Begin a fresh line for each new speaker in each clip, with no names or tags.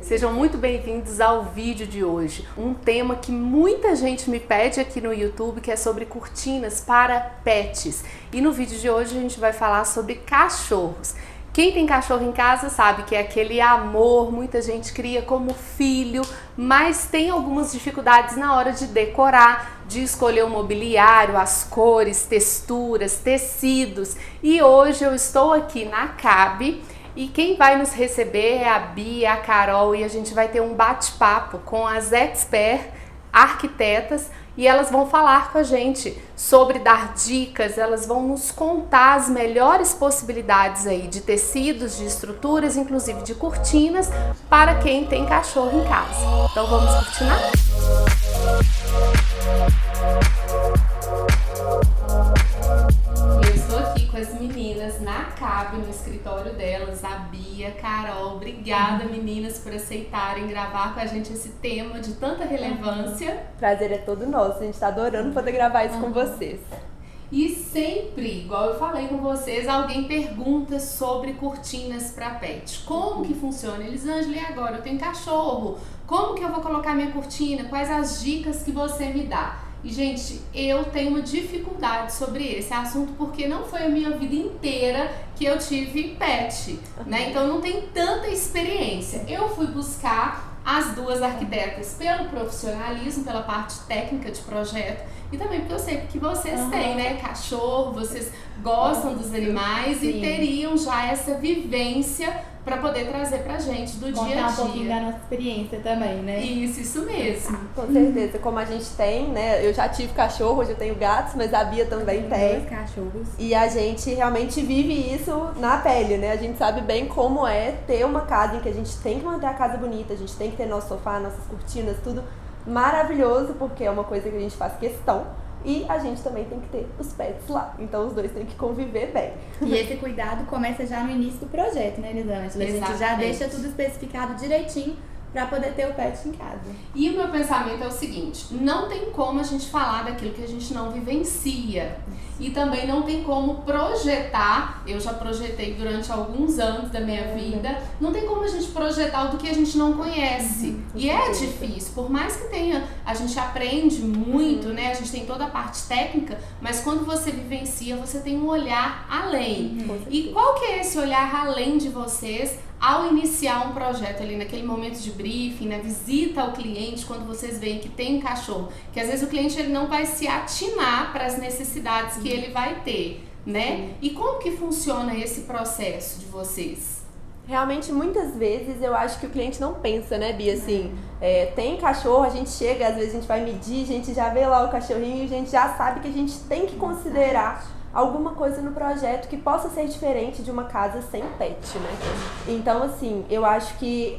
Sejam muito bem-vindos ao vídeo de hoje. Um tema que muita gente me pede aqui no YouTube, que é sobre cortinas para pets. E no vídeo de hoje a gente vai falar sobre cachorros. Quem tem cachorro em casa sabe que é aquele amor, muita gente cria como filho, mas tem algumas dificuldades na hora de decorar, de escolher o mobiliário, as cores, texturas, tecidos. E hoje eu estou aqui na Cabe. E quem vai nos receber é a Bia, a Carol, e a gente vai ter um bate-papo com as expert arquitetas e elas vão falar com a gente sobre dar dicas, elas vão nos contar as melhores possibilidades aí de tecidos, de estruturas, inclusive de cortinas para quem tem cachorro em casa. Então vamos cortinar? Com as meninas na Cabe, no escritório delas, a Bia, a Carol. Obrigada, meninas, por aceitarem gravar com a gente esse tema de tanta relevância.
Prazer é todo nosso, a gente tá adorando poder gravar isso com vocês.
E sempre, igual eu falei com vocês, alguém pergunta sobre cortinas para pet. Como que funciona? Elisângela, e agora? Eu tenho cachorro. Como que eu vou colocar minha cortina? Quais as dicas que você me dá? E, gente, eu tenho uma dificuldade sobre esse assunto porque não foi a minha vida inteira que eu tive pet, né? Então não tem tanta experiência. Eu fui buscar as duas arquitetas pelo profissionalismo, pela parte técnica de projeto e também porque eu sei que vocês têm, né? Cachorro, vocês gostam dos animais e teriam já essa vivência para poder trazer pra gente do dia a dia.
Contar um pouquinho da nossa experiência também, né?
Isso mesmo.
Com certeza, como a gente tem, né? Eu já tive cachorro, hoje eu tenho gatos, mas a Bia também tem.
2 cachorros.
E a gente realmente vive isso na pele, né? A gente sabe bem como é ter uma casa em que a gente tem que manter a casa bonita, a gente tem que ter nosso sofá, nossas cortinas, tudo maravilhoso, porque é uma coisa que a gente faz questão. E a gente também tem que ter os pets lá, então os dois têm que conviver bem.
E esse cuidado começa já no início do projeto, né, Elisângela? A gente já deixa tudo especificado direitinho para poder ter o pet em casa.
E o meu pensamento é o seguinte, não tem como a gente falar daquilo que a gente não vivencia. E também não tem como projetar, eu já projetei durante alguns anos da minha vida, não tem como a gente projetar do que a gente não conhece. E é difícil, por mais que tenha, a gente aprende muito, né? A gente tem toda a parte técnica, mas quando você vivencia, você tem um olhar além. E qual que é esse olhar além de vocês ao iniciar um projeto ali naquele momento de briefing, na visita ao cliente, quando vocês veem que tem um cachorro, que às vezes o cliente ele não vai se atinar para as necessidades que ele vai ter, né? E como que funciona esse processo de vocês?
Realmente, muitas vezes, eu acho que o cliente não pensa, né, Bia? Assim, tem cachorro, a gente chega, às vezes a gente vai medir, a gente já vê lá o cachorrinho e a gente já sabe que a gente tem que considerar alguma coisa no projeto que possa ser diferente de uma casa sem pet, né? Então, assim, eu acho que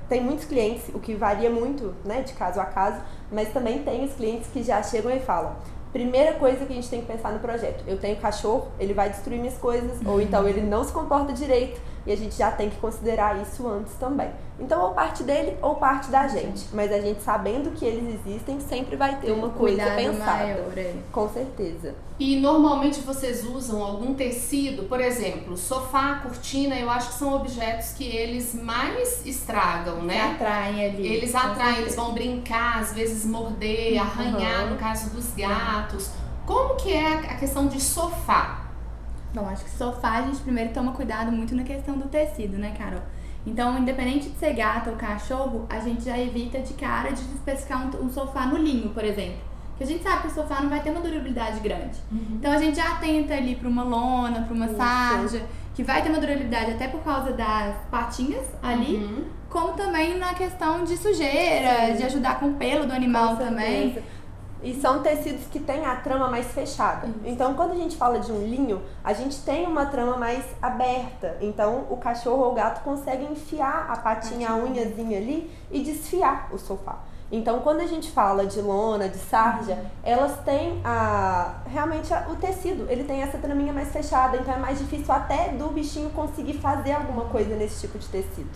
tem muitos clientes, o que varia muito, né, de caso a caso, mas também tem os clientes que já chegam e falam: primeira coisa que a gente tem que pensar no projeto, eu tenho cachorro, ele vai destruir minhas coisas, ou então ele não se comporta direito, e a gente já tem que considerar isso antes também. Então, ou parte dele ou parte da gente, mas a gente sabendo que eles existem, sempre vai ter uma coisa pensada.
Maior,
Com certeza.
E normalmente vocês usam algum tecido, por exemplo, sofá, cortina, eu acho que são objetos que eles mais estragam, né?
Atraem ali.
Eles atraem, eles vão brincar, às vezes morder, arranhar, no caso dos gatos. Como que é a questão de sofá?
Bom, acho que sofá a gente primeiro toma cuidado muito na questão do tecido, né, Carol? Então, independente de ser gato ou cachorro, a gente já evita de cara de especificar um sofá no linho, por exemplo. Porque a gente sabe que o sofá não vai ter uma durabilidade grande. Então, a gente já tenta ali para uma lona, para uma sarja, que vai ter uma durabilidade até por causa das patinhas ali, como também na questão de sujeira, de ajudar com o pelo do animal também.
E são tecidos que têm a trama mais fechada. Então, quando a gente fala de um linho, a gente tem uma trama mais aberta. Então, o cachorro ou o gato consegue enfiar a patinha, a unhazinha ali e desfiar o sofá. Então, quando a gente fala de lona, de sarja, elas têm realmente o tecido. Ele tem essa traminha mais fechada, então é mais difícil até do bichinho conseguir fazer alguma coisa nesse tipo de tecido.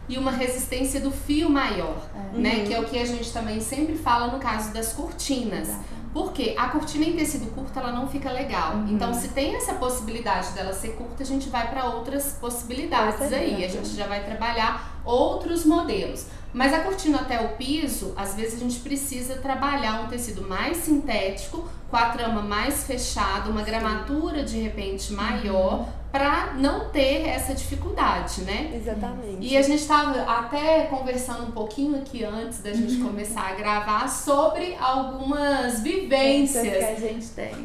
E uma resistência do fio maior, né? Que é o que a gente também sempre fala no caso das cortinas. Porque a cortina em tecido curto, ela não fica legal. Então, se tem essa possibilidade dela ser curta, a gente vai para outras possibilidades aí. A gente já vai trabalhar outros modelos. Mas a cortina até o piso, às vezes a gente precisa trabalhar um tecido mais sintético, com a trama mais fechada, uma gramatura de repente maior, para não ter essa dificuldade, né?
Exatamente.
E a gente estava até conversando um pouquinho aqui antes da gente começar a gravar sobre algumas vivências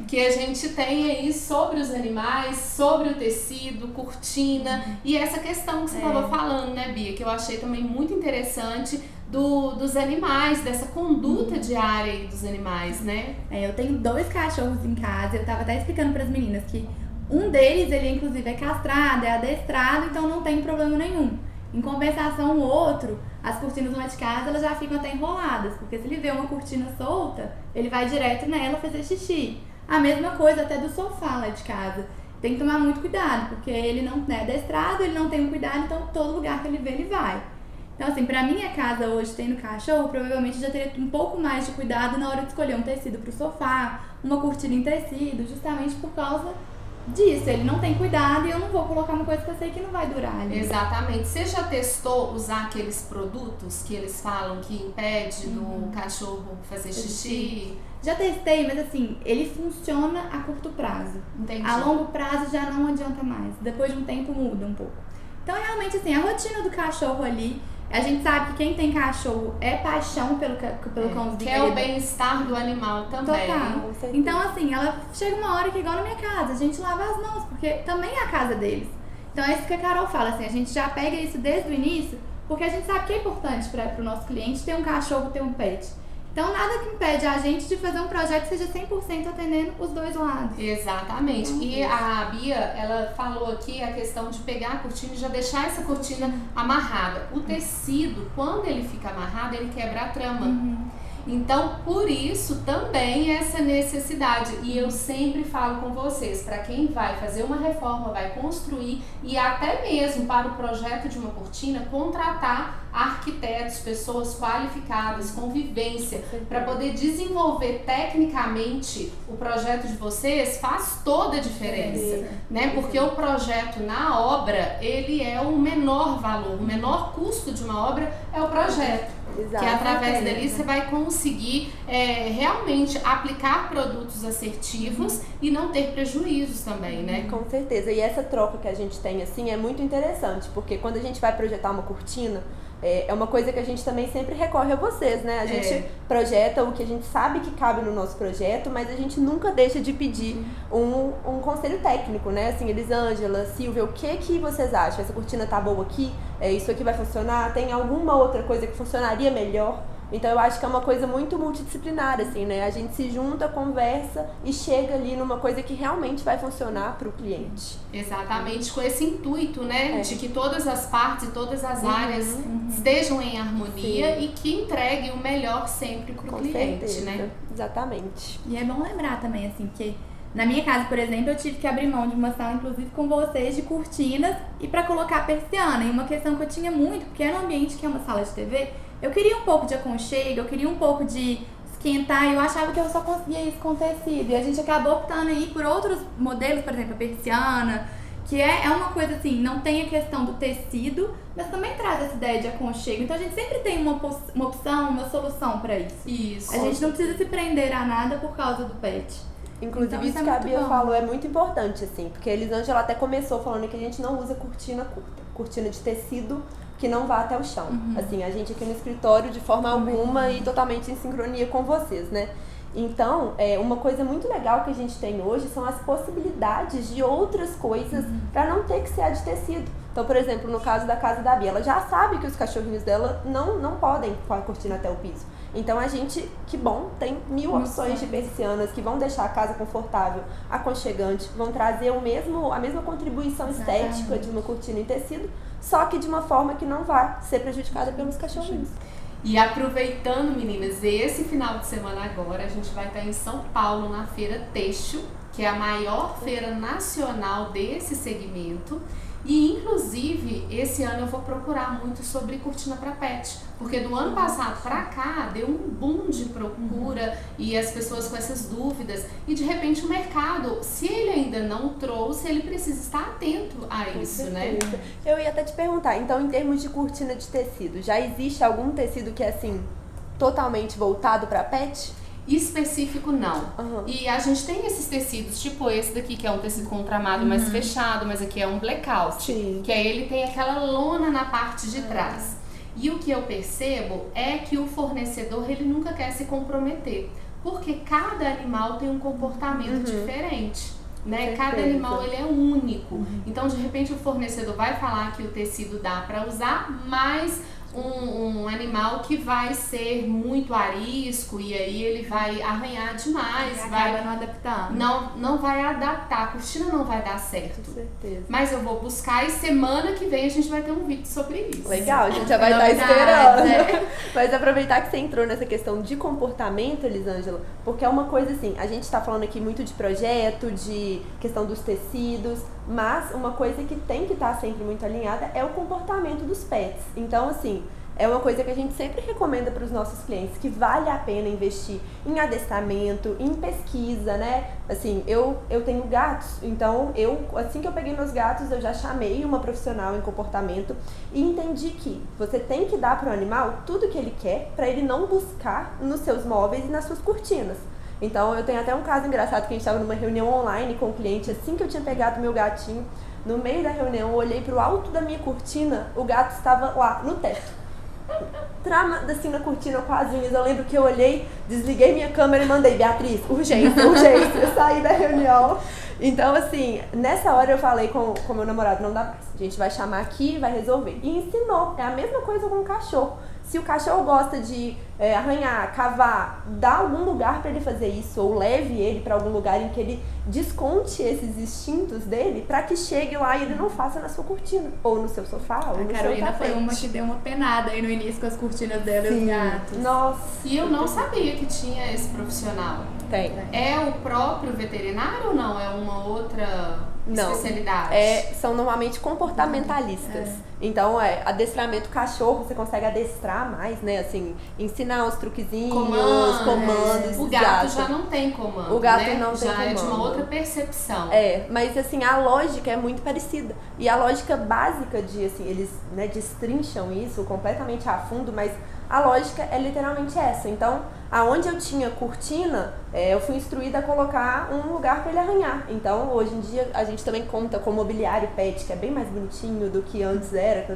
que
a gente tem aí sobre os animais, sobre o tecido, cortina, e essa questão que você estava falando, né, Bia, que eu achei também muito interessante dos animais, dessa conduta diária aí dos animais, né?
Eu tenho 2 cachorros em casa, eu tava até explicando para as meninas que um deles, ele inclusive é castrado, é adestrado, então não tem problema nenhum. Em compensação, o outro, as cortinas lá de casa, elas já ficam até enroladas, porque se ele vê uma cortina solta, ele vai direto nela fazer xixi. A mesma coisa até do sofá lá de casa. Tem que tomar muito cuidado, porque ele não é adestrado, ele não tem um cuidado, então todo lugar que ele vê, ele vai. Então, assim, pra minha casa hoje, tendo cachorro, provavelmente já teria um pouco mais de cuidado na hora de escolher um tecido pro sofá, uma cortina em tecido, justamente por causa disso. Ele não tem cuidado e eu não vou colocar uma coisa que eu sei que não vai durar ali.
Exatamente. Você já testou usar aqueles produtos que eles falam que impede do cachorro fazer xixi?
Já testei, mas assim, ele funciona a curto prazo.
Entendi.
A longo prazo já não adianta mais. Depois de um tempo muda um pouco. Então, realmente, assim, a rotina do cachorro ali, a gente sabe que quem tem cachorro é paixão pelo cãozinho.
Que é o bem-estar do animal também.
Total. Então, assim, ela chega uma hora que, igual na minha casa, a gente lava as mãos, porque também é a casa deles. Então, é isso que a Carol fala, assim, a gente já pega isso desde o início, porque a gente sabe que é importante para o nosso cliente ter um cachorro, ter um pet. Então, nada que impede a gente de fazer um projeto que seja 100% atendendo os dois lados.
Exatamente. E a Bia, ela falou aqui a questão de pegar a cortina e já deixar essa cortina amarrada. O tecido, quando ele fica amarrado, ele quebra a trama. Então, por isso também essa necessidade. E eu sempre falo com vocês, para quem vai fazer uma reforma, vai construir e até mesmo para o projeto de uma cortina, contratar arquitetos, pessoas qualificadas, com vivência, para poder desenvolver tecnicamente o projeto de vocês, faz toda a diferença, né? Porque o projeto na obra, ele é o menor valor, o menor custo de uma obra é o projeto.
Exato.
Que através dele você vai conseguir realmente aplicar produtos assertivos e não ter prejuízos também, né?
Com certeza. E essa troca que a gente tem, assim, é muito interessante, porque quando a gente vai projetar uma cortina, é uma coisa que a gente também sempre recorre a vocês, né? A gente projeta o que a gente sabe que cabe no nosso projeto, mas a gente nunca deixa de pedir um conselho técnico, né? Assim, Elisângela, Silvia, o que vocês acham? Essa cortina tá boa aqui? Isso aqui vai funcionar? Tem alguma outra coisa que funcionaria melhor? Então eu acho que é uma coisa muito multidisciplinar, assim, né? A gente se junta, conversa e chega ali numa coisa que realmente vai funcionar para o cliente.
Exatamente, com esse intuito, né? De que todas as partes e todas as áreas estejam em harmonia e que entregue o melhor sempre para o cliente,
certeza,
né?
Exatamente.
E é bom lembrar também, assim, que na minha casa, por exemplo, eu tive que abrir mão de uma sala, inclusive com vocês, de cortinas e para colocar persiana. E uma questão que eu tinha muito, porque era um ambiente que é uma sala de TV, eu queria um pouco de aconchego, eu queria um pouco de esquentar, e eu achava que eu só conseguia isso com tecido. E a gente acabou optando aí por outros modelos, por exemplo, a persiana, que é uma coisa assim, não tem a questão do tecido, mas também traz essa ideia de aconchego. Então a gente sempre tem uma opção, uma solução para isso.
Isso.
A gente não precisa se prender a nada por causa do pet.
Inclusive,
Então,
isso que a Bia falou é muito importante, assim, porque a Elisângela até começou falando que a gente não usa cortina curta, cortina de tecido que não vá até o chão. Assim, a gente aqui no escritório, de forma alguma e totalmente em sincronia com vocês, né? Então, uma coisa muito legal que a gente tem hoje são as possibilidades de outras coisas para não ter que ser a de tecido. Então, por exemplo, no caso da casa da Bia, ela já sabe que os cachorrinhos dela não podem com a cortina até o piso. Então a gente, que bom, tem 1000 opções de persianas que vão deixar a casa confortável, aconchegante, vão trazer a mesma contribuição estética de uma cortina em tecido, só que de uma forma que não vai ser prejudicada pelos cachorrinhos.
E aproveitando, meninas, esse final de semana agora, a gente vai estar em São Paulo na Feira Têxtil, que é a maior feira nacional desse segmento. E inclusive esse ano eu vou procurar muito sobre cortina para pet, porque do ano passado para cá deu um boom de procura e as pessoas com essas dúvidas, e de repente o mercado, se ele ainda não trouxe, ele precisa estar atento a isso, né?
Eu ia até te perguntar, então em termos de cortina de tecido, já existe algum tecido que é assim totalmente voltado para pet?
Específico não. E a gente tem esses tecidos, tipo esse daqui, que é um tecido contramado mais fechado, mas aqui é um blackout.
Sim.
Que aí ele tem aquela lona na parte de trás. E o que eu percebo é que o fornecedor, ele nunca quer se comprometer, porque cada animal tem um comportamento diferente. Né? Cada animal ele é único. Então, de repente, o fornecedor vai falar que o tecido dá para usar, mas um animal que vai ser muito arisco e aí ele vai arranhar demais,
acaba não adaptando.
Não vai adaptar, a cortina não vai dar certo.
Com certeza.
Mas eu vou buscar e semana que vem a gente vai ter um vídeo sobre isso.
Legal, a gente já vai estar esperando. Mas aproveitar que você entrou nessa questão de comportamento, Elisângela, porque é uma coisa assim, a gente está falando aqui muito de projeto, de questão dos tecidos, mas uma coisa que tem que estar sempre muito alinhada é o comportamento dos pets. Então, assim, é uma coisa que a gente sempre recomenda para os nossos clientes, que vale a pena investir em adestramento, em pesquisa, né? Assim, eu tenho gatos, então assim que eu peguei meus gatos, eu já chamei uma profissional em comportamento e entendi que você tem que dar para o animal tudo que ele quer para ele não buscar nos seus móveis e nas suas cortinas. Então, eu tenho até um caso engraçado que a gente estava numa reunião online com o cliente, assim que eu tinha pegado meu gatinho, no meio da reunião, eu olhei para o alto da minha cortina, o gato estava lá, no teto. Tramado assim na cortina com as unhas. Eu lembro que eu olhei, desliguei minha câmera e mandei: Beatriz, urgência, urgência. Eu saí da reunião. Então, assim, nessa hora eu falei com meu namorado: não dá mais, a gente vai chamar aqui e vai resolver. E ensinou. É a mesma coisa com o cachorro. Se o cachorro gosta de arranhar, cavar, dá algum lugar para ele fazer isso, ou leve ele para algum lugar em que ele desconte esses instintos dele, para que chegue lá e ele não faça na sua cortina, ou no seu sofá, ou no seu tapete.
A Carolina foi uma que deu uma penada aí no início com as cortinas dela e os gatos.
Nossa.
E eu não sabia que tinha esse profissional.
Tem.
É o próprio veterinário ou não? É uma outra especialidade?
São normalmente comportamentalistas. Então, adestramento cachorro, você consegue adestrar mais, né? Assim, ensinar uns truquezinhos, comandos.
O gato já não tem comando,
o gato
né?
não tem
já
comando.
É de uma outra percepção.
Mas assim, a lógica é muito parecida. E a lógica básica de, assim, eles destrincham isso completamente a fundo, mas a lógica é literalmente essa. Então, aonde eu tinha cortina, eu fui instruída a colocar um lugar para ele arranhar. Então, hoje em dia, a gente também conta com mobiliário pet, que é bem mais bonitinho do que antes era,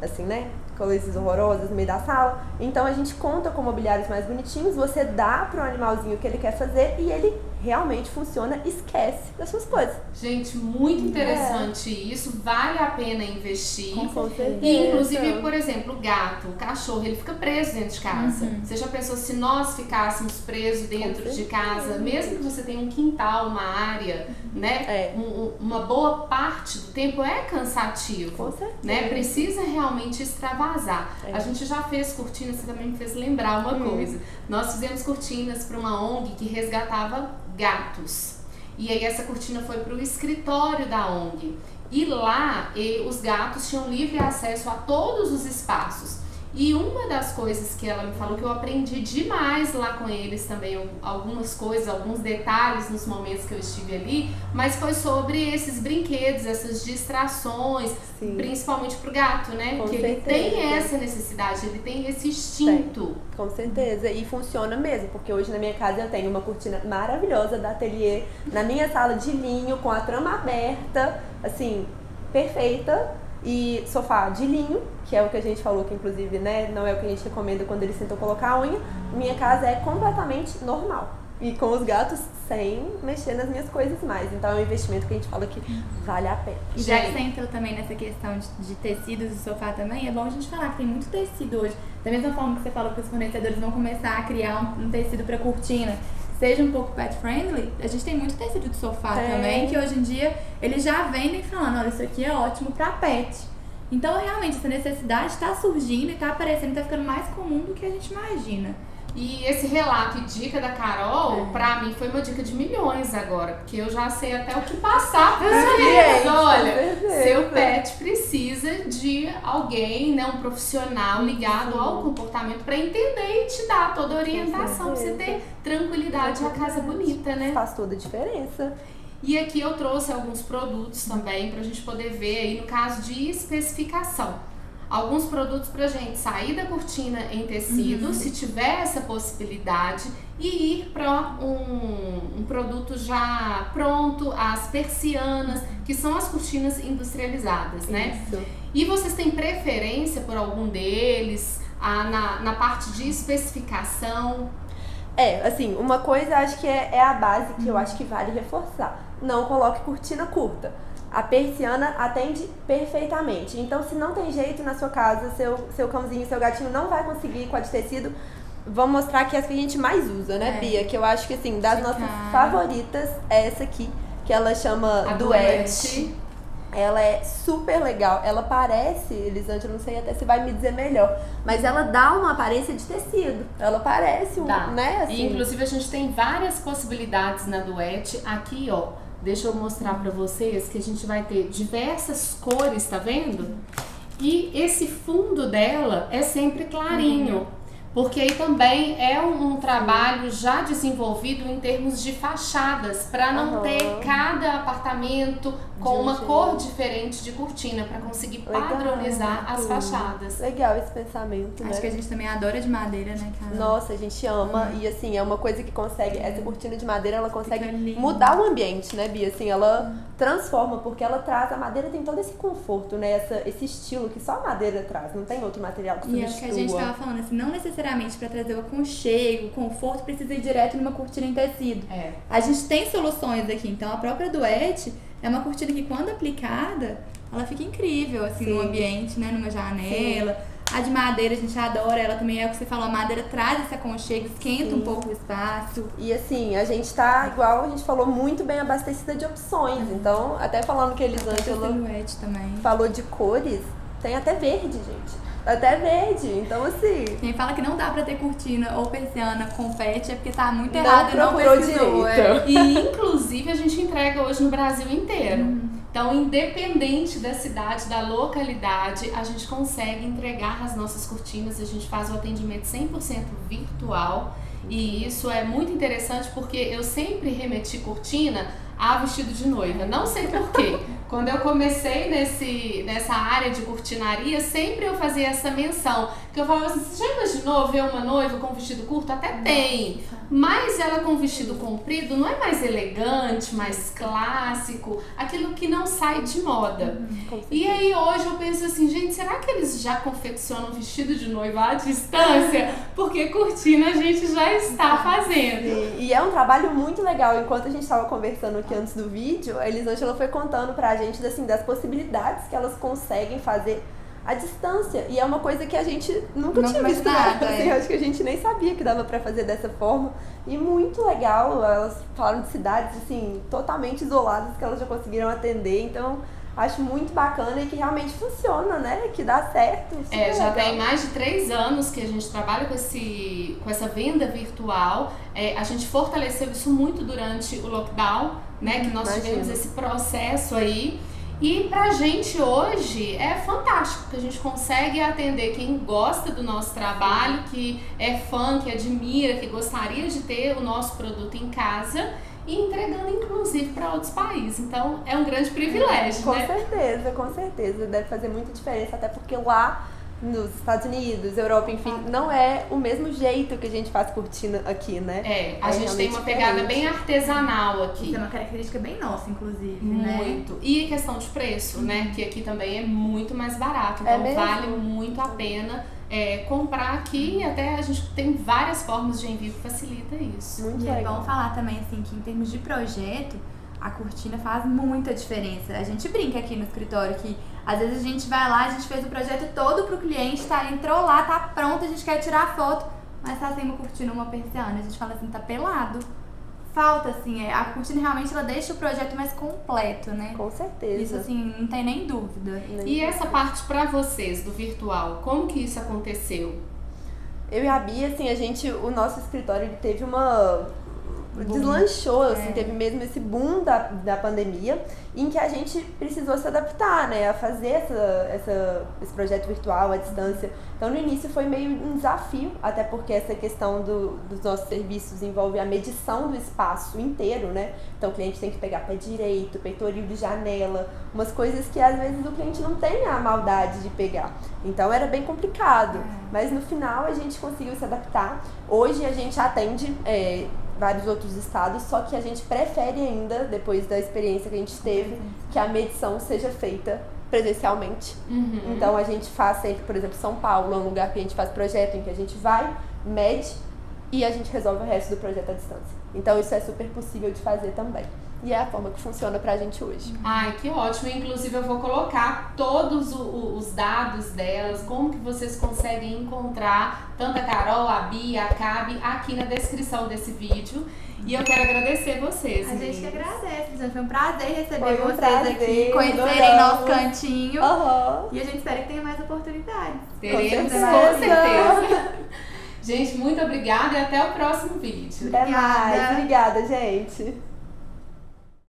assim, né? Coisas horrorosas no meio da sala. Então, a gente conta com mobiliários mais bonitinhos, você dá pro animalzinho o que ele quer fazer e ele realmente funciona, esquece das suas coisas.
Gente, muito interessante isso, vale a pena investir.
Com certeza.
E, inclusive, por exemplo, o gato, o cachorro, ele fica preso dentro de casa. Você já pensou se nós ficássemos presos dentro de casa, mesmo que você tenha um quintal, uma área, né? Uma boa parte do tempo é cansativo.
Com certeza.
Né? Precisa realmente extravasar. A gente já fez cortinas, você também me fez lembrar uma coisa. Nós fizemos cortinas para uma ONG que resgatava gatos. E aí essa cortina foi para o escritório da ONG. E lá os gatos tinham livre acesso a todos os espaços. E uma das coisas que ela me falou, que eu aprendi demais lá com eles também, algumas coisas, alguns detalhes nos momentos que eu estive ali, mas foi sobre esses brinquedos, essas distrações, principalmente pro gato, né? Porque ele tem essa necessidade, ele tem esse instinto.
Com certeza, e funciona mesmo, porque hoje na minha casa eu tenho uma cortina maravilhosa da Atelier, na minha sala de linho, com a trama aberta, assim, perfeita. E sofá de linho, que é o que a gente falou, que inclusive, né, não é o que a gente recomenda quando eles tentam colocar a unha. Minha casa é completamente normal. E com os gatos sem mexer nas minhas coisas mais. Então é um investimento que a gente fala que vale a pena.
E já que você entrou também nessa questão de tecidos e sofá também, é bom a gente falar que tem muito tecido hoje. Da mesma forma que você falou que os fornecedores vão começar a criar um tecido para cortina, seja um pouco pet friendly, a gente tem muito tecido de sofá também, que hoje em dia eles já vendem falando: olha, isso aqui é ótimo para pet. Então realmente essa necessidade está surgindo e está aparecendo, está ficando mais comum do que a gente imagina.
E esse relato e dica da Carol, pra mim, foi uma dica de milhões agora. Porque eu já sei até o que passar pros clientes. Olha, seu pet precisa de alguém, né, um profissional ligado ao comportamento pra entender e te dar toda a orientação, pra você ter tranquilidade e a casa bonita, né?
Faz toda a diferença.
E aqui eu trouxe alguns produtos também pra gente poder ver aí no caso de especificação. Alguns produtos pra gente sair da cortina em tecido, se tiver essa possibilidade, e ir para um produto já pronto, as persianas, que são as cortinas industrializadas, né?
Isso.
E vocês têm preferência por algum deles, na parte de especificação?
Assim, uma coisa acho que é a base que eu acho que vale reforçar. Não coloque cortina curta. A persiana atende perfeitamente. Então, se não tem jeito na sua casa, seu cãozinho, seu gatinho não vai conseguir com a de tecido, vamos mostrar aqui as que a gente mais usa, né, Bia? Que eu acho que, assim, das nossas favoritas é essa aqui, que ela chama Duet. Ela é super legal. Ela parece, Elisângela, não sei até se vai me dizer melhor, mas ela dá uma aparência de tecido. Ela parece né? Assim.
E, inclusive, a gente tem várias possibilidades na Duet. Aqui, ó. Deixa eu mostrar pra vocês que a gente vai ter diversas cores, tá vendo? E esse fundo dela é sempre clarinho, porque aí também é um trabalho já desenvolvido em termos de fachadas, para não ter cada apartamento com uma cor diferente de cortina, para conseguir padronizar as fachadas.
Legal esse pensamento, né?
Acho que a gente também adora de madeira, né, Carol?
Nossa, a gente ama. E assim, é uma coisa que consegue, essa cortina de madeira, ela consegue mudar o ambiente, né, Bia? Assim, ela transforma, porque ela traz, a madeira tem todo esse conforto, né? Esse estilo que só a madeira traz, não tem outro material que substitua.
E é o que a gente tava falando, assim, não necessariamente para trazer o aconchego, o conforto, precisa ir direto numa cortina em tecido. A gente tem soluções aqui, então a própria Duet é uma cortina que, quando aplicada, ela fica incrível, assim, no ambiente, né? Numa janela. A de madeira, a gente adora, ela também é o que você falou, a madeira traz esse aconchego, esquenta um pouco o espaço.
E assim, a gente tá, igual a gente falou, muito bem abastecida de opções. Então, até falando que a Elisângela falou de cores, tem até verde, gente. Até verde, então assim...
Quem fala que não dá pra ter cortina ou persiana com pet é porque tá muito errado e não
procurou
pesquisou.
direito.
E, inclusive, a gente entrega hoje no Brasil inteiro. Então, independente da cidade, da localidade, a gente consegue entregar as nossas cortinas. A gente faz o atendimento 100% virtual. E isso é muito interessante porque eu sempre remeti cortina a vestido de noiva. Não sei por quê. Quando eu comecei nessa área de cortinaria, sempre eu fazia essa menção. Que eu falava assim, você já imaginou ver uma noiva com vestido curto? Até tem. Mas ela com vestido comprido não é mais elegante, mais clássico, aquilo que não sai de moda. E aí hoje eu penso assim, gente, será que eles já confeccionam vestido de noiva à distância? Porque cortina a gente já está fazendo.
E é um trabalho muito legal. Enquanto a gente estava conversando aqui antes do vídeo, a Elisângela foi contando pra gente assim, das possibilidades que elas conseguem fazer à distância. E é uma coisa que a gente nunca tinha visto nada. Assim, acho que a gente nem sabia que dava pra fazer dessa forma. E muito legal. Elas falaram de cidades assim, totalmente isoladas que elas já conseguiram atender. Então, acho muito bacana e que realmente funciona, né? Que dá certo.
Já tem mais de 3 anos que a gente trabalha com essa venda virtual. A gente fortaleceu isso muito durante o lockdown, né? Que nós tivemos esse processo aí. E pra gente hoje é fantástico, que a gente consegue atender quem gosta do nosso trabalho, que é fã, que admira, que gostaria de ter o nosso produto em casa e entregando inclusive para outros países. Então é um grande privilégio, né?
Com certeza. Deve fazer muita diferença, até porque lá nos Estados Unidos, Europa, enfim, não é o mesmo jeito que a gente faz cortina aqui, né?
A gente tem uma pegada bem artesanal aqui.
Isso é uma característica bem nossa, inclusive,
muito.
né?
E questão de preço, né? Que aqui também é muito mais barato. Então vale muito a pena comprar aqui. Até a gente tem várias formas de envio que facilita isso.
Muito
e
legal.
É bom falar também, assim, que em termos de projeto, a cortina faz muita diferença. A gente brinca aqui no escritório que às vezes a gente vai lá, a gente fez o projeto todo pro cliente, entrou lá, tá pronto, a gente quer tirar a foto, mas tá sem uma cortina, uma persiana. A gente fala assim, tá pelado. Falta, assim, a cortina realmente ela deixa o projeto mais completo, né?
Com certeza.
Isso, assim, não tem nem dúvida.
E essa parte pra vocês, do virtual, como que isso aconteceu?
Eu e a Bia, assim, o nosso escritório ele teve uma... deslanchou, assim, teve mesmo esse boom da pandemia, em que a gente precisou se adaptar, né, a fazer esse projeto virtual à distância. Então, no início foi meio um desafio, até porque essa questão dos nossos serviços envolve a medição do espaço inteiro, né? Então, o cliente tem que pegar pé direito, peitoril de janela, umas coisas que às vezes o cliente não tem a maldade de pegar. Então, era bem complicado, mas no final a gente conseguiu se adaptar. Hoje a gente atende vários outros estados, só que a gente prefere ainda, depois da experiência que a gente teve, que a medição seja feita presencialmente. Então a gente faz sempre, por exemplo, São Paulo é um lugar que a gente faz projeto, em que a gente vai, mede e a gente resolve o resto do projeto à distância. Então isso é super possível de fazer também. E é a forma que funciona pra gente hoje.
Ai, que ótimo. Inclusive eu vou colocar todos os dados delas, como que vocês conseguem encontrar tanto a Carol, a Bia, a Gabi, aqui na descrição desse vídeo. E eu quero agradecer vocês.
A gente que agradece, gente. Foi um prazer receber
Foi um
vocês
prazer,
aqui, conhecerem
adoramos.
nosso cantinho.
Uhum.
E a gente espera que tenha mais oportunidades.
Teremos,
Com
com
certeza.
certeza. Gente, muito obrigada e até o próximo vídeo.
Até mais.
Obrigada.
Obrigada, gente.